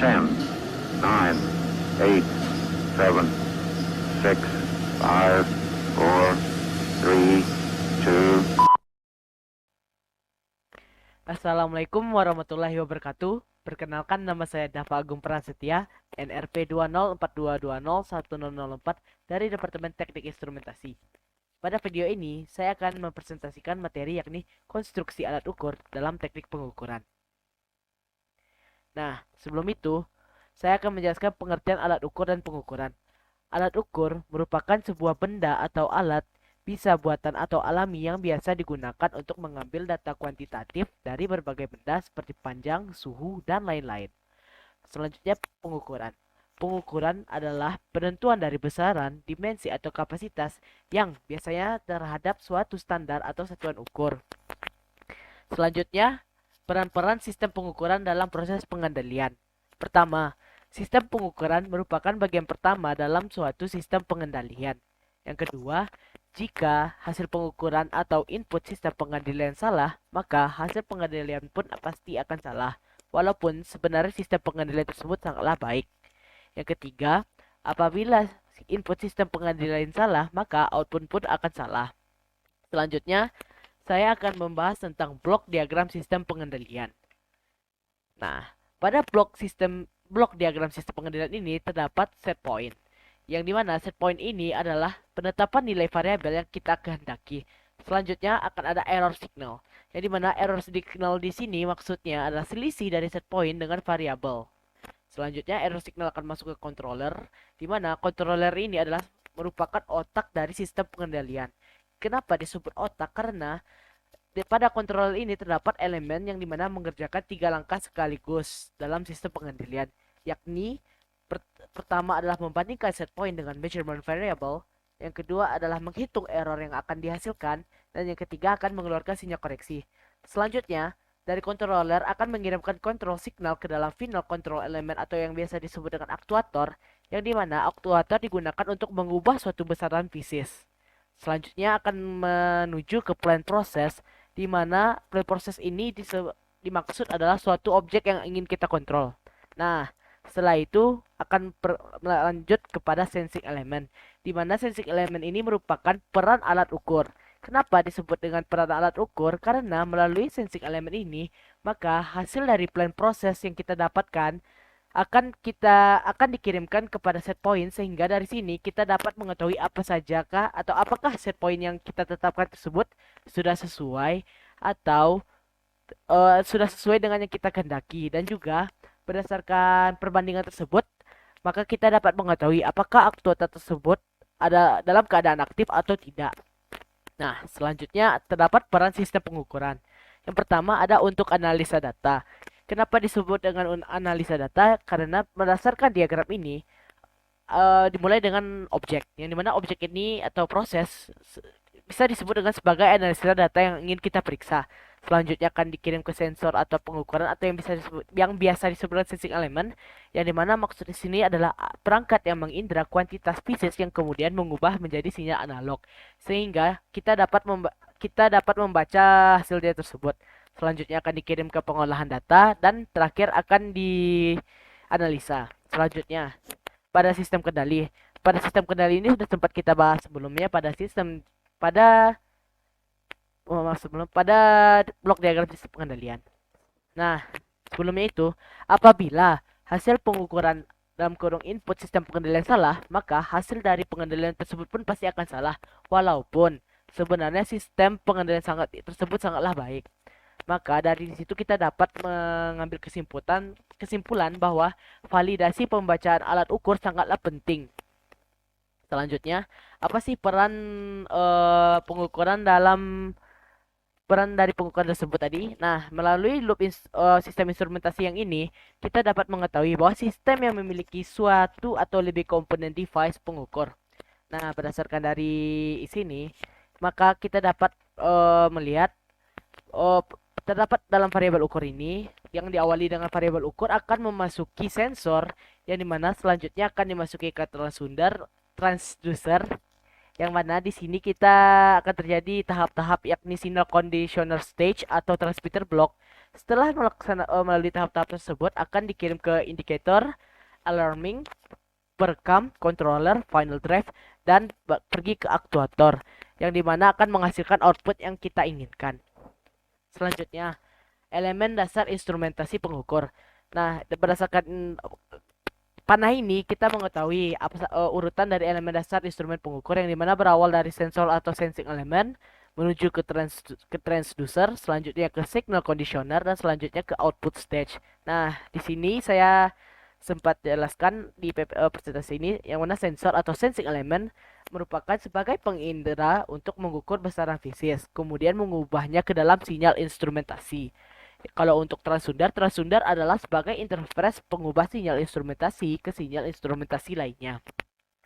10, 9, 8, 7, 6, 5, 4, 3, 2. Assalamualaikum warahmatullahi wabarakatuh. Perkenalkan, nama saya Dava Agung Prasetya, NRP 2042201004 dari Departemen Teknik Instrumentasi. Pada video ini, saya akan mempresentasikan materi yakni konstruksi alat ukur dalam teknik pengukuran. Nah, sebelum itu, saya akan menjelaskan pengertian alat ukur dan pengukuran. Alat ukur merupakan sebuah benda atau alat, bisa buatan atau alami, yang biasa digunakan untuk mengambil data kuantitatif dari berbagai benda seperti panjang, suhu, dan lain-lain. Selanjutnya, pengukuran. Pengukuran adalah penentuan dari besaran, dimensi, atau kapasitas yang biasanya terhadap suatu standar atau satuan ukur. Selanjutnya, peran-peran sistem pengukuran dalam proses pengendalian. Pertama, sistem pengukuran merupakan bagian pertama dalam suatu sistem pengendalian. Yang kedua, jika hasil pengukuran atau input sistem pengendalian salah, maka hasil pengendalian pun pasti akan salah, walaupun sebenarnya sistem pengendalian tersebut sangatlah baik. Yang ketiga, apabila input sistem pengendalian salah, maka output pun akan salah. Selanjutnya, saya akan membahas tentang blok diagram sistem pengendalian. Nah, pada blok diagram sistem pengendalian ini terdapat set point, yang dimana set point ini adalah penetapan nilai variabel yang kita kehendaki. Selanjutnya akan ada error signal, yang dimana error signal di sini maksudnya adalah selisih dari set point dengan variabel. Selanjutnya error signal akan masuk ke controller, dimana controller ini adalah merupakan otak dari sistem pengendalian. Kenapa disebut otak? Karena pada controller ini terdapat elemen yang dimana mengerjakan 3 langkah sekaligus dalam sistem pengendalian, yakni pertama adalah membandingkan set point dengan measurement variable, yang kedua adalah menghitung error yang akan dihasilkan, dan yang ketiga akan mengeluarkan sinyal koreksi. Selanjutnya, dari controller akan mengirimkan control signal ke dalam final control element atau yang biasa disebut dengan aktuator, yang dimana aktuator digunakan untuk mengubah suatu besaran fisis. Selanjutnya akan menuju ke plan process, di mana plan process ini dimaksud adalah suatu objek yang ingin kita kontrol. Nah, setelah itu akan lanjut kepada sensing element, di mana sensing element ini merupakan peran alat ukur. Kenapa disebut dengan peran alat ukur? Karena melalui sensing element ini, maka hasil dari plan process yang kita dapatkan akan dikirimkan kepada set point, sehingga dari sini kita dapat mengetahui apa sajakah atau apakah set point yang kita tetapkan tersebut sudah sesuai atau sudah sesuai dengan yang kita kehendaki, dan juga berdasarkan perbandingan tersebut maka kita dapat mengetahui apakah aktuator tersebut ada dalam keadaan aktif atau tidak. Nah, selanjutnya terdapat peran sistem pengukuran. Yang pertama ada untuk analisa data. Kenapa disebut dengan analisa data? Karena berdasarkan diagram ini dimulai dengan objek, yang dimana objek ini atau proses bisa disebut dengan sebagai analisa data yang ingin kita periksa. Selanjutnya akan dikirim ke sensor atau pengukuran atau yang biasa disebut dengan sensing element, yang dimana maksud di sini adalah perangkat yang mengindra kuantitas pieces yang kemudian mengubah menjadi sinyal analog, sehingga kita dapat membaca hasil data tersebut. Selanjutnya akan dikirim ke pengolahan data, dan terakhir akan dianalisa. Selanjutnya pada sistem kendali. Pada sistem kendali ini sudah sempat kita bahas sebelumnya pada pada blok diagram sistem pengendalian. Nah, sebelumnya itu, apabila hasil pengukuran dalam kurung input sistem pengendalian salah, maka hasil dari pengendalian tersebut pun pasti akan salah, walaupun sebenarnya sistem pengendalian tersebut sangatlah baik. Maka dari situ kita dapat mengambil kesimpulan bahwa validasi pembacaan alat ukur sangatlah penting. Selanjutnya, apa sih peran dari pengukuran tersebut tadi? Nah, melalui sistem instrumentasi yang ini, kita dapat mengetahui bahwa sistem yang memiliki suatu atau lebih komponen device pengukur. Nah, berdasarkan dari sini, maka kita dapat melihat terdapat dalam variabel ukur ini, yang diawali dengan variabel ukur akan memasuki sensor, yang dimana selanjutnya akan dimasuki ke transducer, yang mana di sini kita akan terjadi tahap-tahap yakni signal conditioner stage atau transmitter block. Setelah melalui tahap-tahap tersebut akan dikirim ke indikator, alarming, perekam, controller, final drive, dan pergi ke aktuator, yang dimana akan menghasilkan output yang kita inginkan. Selanjutnya, elemen dasar instrumentasi pengukur. Nah, berdasarkan panah ini kita mengetahui urutan dari elemen dasar instrumen pengukur, yang dimana berawal dari sensor atau sensing element, menuju ke transducer, selanjutnya ke signal conditioner, dan selanjutnya ke output stage. Nah, di sini saya sempat jelaskan di presentasi ini, yang mana sensor atau sensing element merupakan sebagai pengindera untuk mengukur besaran fisis, kemudian mengubahnya ke dalam sinyal instrumentasi. Kalau untuk transundar, transundar adalah sebagai interface pengubah sinyal instrumentasi ke sinyal instrumentasi lainnya.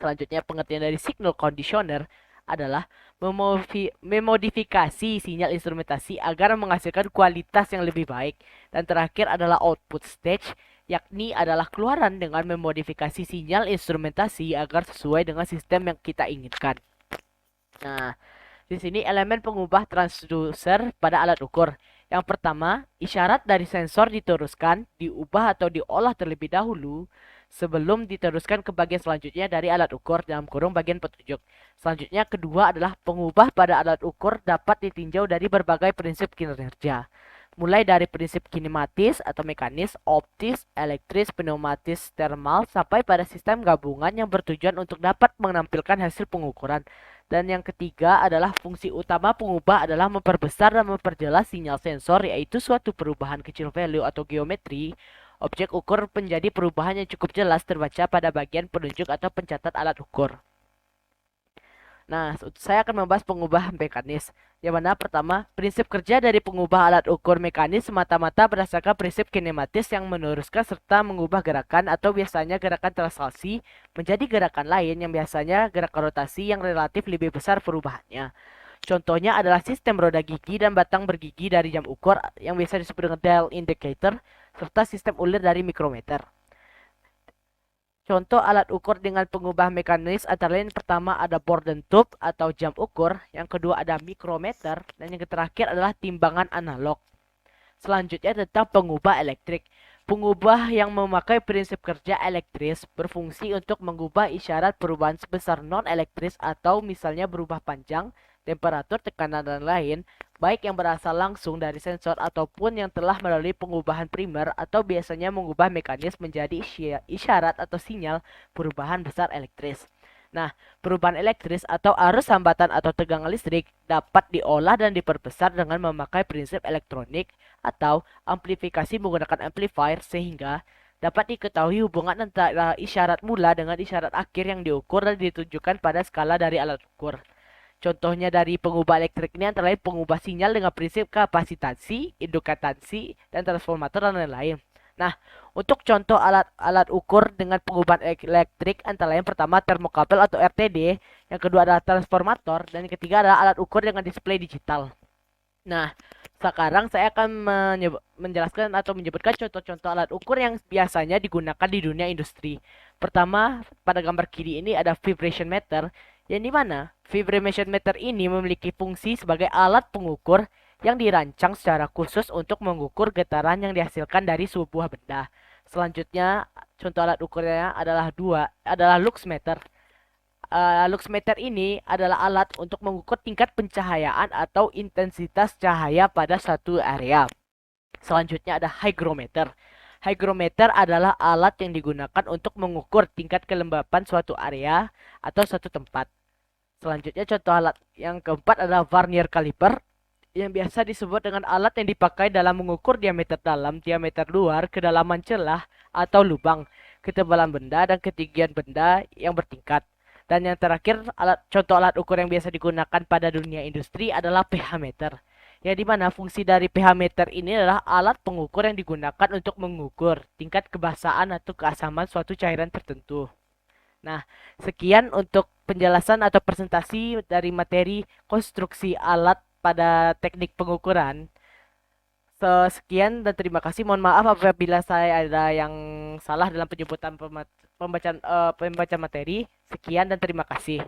Selanjutnya, pengertian dari signal conditioner adalah memodifikasi sinyal instrumentasi agar menghasilkan kualitas yang lebih baik. Dan terakhir adalah output stage, yakni adalah keluaran dengan memodifikasi sinyal instrumentasi agar sesuai dengan sistem yang kita inginkan. Nah, di sini elemen pengubah transducer pada alat ukur. Yang pertama, isyarat dari sensor diteruskan, diubah atau diolah terlebih dahulu sebelum diteruskan ke bagian selanjutnya dari alat ukur dalam kurung bagian petunjuk. Selanjutnya, kedua adalah pengubah pada alat ukur dapat ditinjau dari berbagai prinsip kinerja. Mulai dari prinsip kinematis atau mekanis, optis, elektris, pneumatis, thermal, sampai pada sistem gabungan yang bertujuan untuk dapat menampilkan hasil pengukuran. Dan yang ketiga adalah fungsi utama pengubah adalah memperbesar dan memperjelas sinyal sensor, yaitu suatu perubahan kecil value atau geometri objek ukur menjadi perubahan yang cukup jelas terbaca pada bagian penunjuk atau pencatat alat ukur. Nah, saya akan membahas pengubah mekanis. Yang mana pertama, prinsip kerja dari pengubah alat ukur mekanis semata-mata berdasarkan prinsip kinematis yang meneruskan serta mengubah gerakan atau biasanya gerakan translasi menjadi gerakan lain yang biasanya gerakan rotasi yang relatif lebih besar perubahannya. Contohnya adalah sistem roda gigi dan batang bergigi dari jam ukur yang biasa disebut dengan dial indicator, serta sistem ulir dari mikrometer. Contoh alat ukur dengan pengubah mekanis antara lain pertama ada Borden tube atau jam ukur, yang kedua ada mikrometer, dan yang terakhir adalah timbangan analog. Selanjutnya tentang pengubah elektrik. Pengubah yang memakai prinsip kerja elektris berfungsi untuk mengubah isyarat perubahan sebesar non-elektris atau misalnya berubah panjang, temperatur, tekanan, dan lain, baik yang berasal langsung dari sensor ataupun yang telah melalui pengubahan primer atau biasanya mengubah mekanis menjadi isyarat atau sinyal perubahan besar elektris. Nah, perubahan elektris atau arus hambatan atau tegangan listrik dapat diolah dan diperbesar dengan memakai prinsip elektronik atau amplifikasi menggunakan amplifier sehingga dapat diketahui hubungan antara isyarat mula dengan isyarat akhir yang diukur dan ditunjukkan pada skala dari alat ukur. Contohnya dari pengubah elektrik ini antara lain pengubah sinyal dengan prinsip kapasitansi, indukantansi, dan transformator dan lain-lain. Nah, untuk contoh alat ukur dengan pengubahan elektrik antara lain pertama termokabel atau RTD, yang kedua adalah transformator, dan yang ketiga adalah alat ukur dengan display digital. Nah, sekarang saya akan menjelaskan atau menyebutkan contoh-contoh alat ukur yang biasanya digunakan di dunia industri. Pertama, pada gambar kiri ini ada vibration meter, yang dimana vibration meter ini memiliki fungsi sebagai alat pengukur yang dirancang secara khusus untuk mengukur getaran yang dihasilkan dari sebuah benda. Selanjutnya, contoh alat ukurnya adalah lux meter. Lux meter ini adalah alat untuk mengukur tingkat pencahayaan atau intensitas cahaya pada suatu area. Selanjutnya ada hygrometer. Hygrometer adalah alat yang digunakan untuk mengukur tingkat kelembapan suatu area atau suatu tempat. Selanjutnya contoh alat yang keempat adalah vernier caliper, yang biasa disebut dengan alat yang dipakai dalam mengukur diameter dalam, diameter luar, kedalaman celah atau lubang, ketebalan benda, dan ketinggian benda yang bertingkat. Dan yang terakhir, contoh alat ukur yang biasa digunakan pada dunia industri adalah pH meter. Yang dimana fungsi dari pH meter ini adalah alat pengukur yang digunakan untuk mengukur tingkat kebasahan atau keasaman suatu cairan tertentu. Nah, sekian untuk penjelasan atau presentasi dari materi konstruksi alat pada teknik pengukuran. Sekian dan terima kasih. Mohon maaf apabila saya ada yang salah dalam penyebutan pembacaan materi. Sekian dan terima kasih.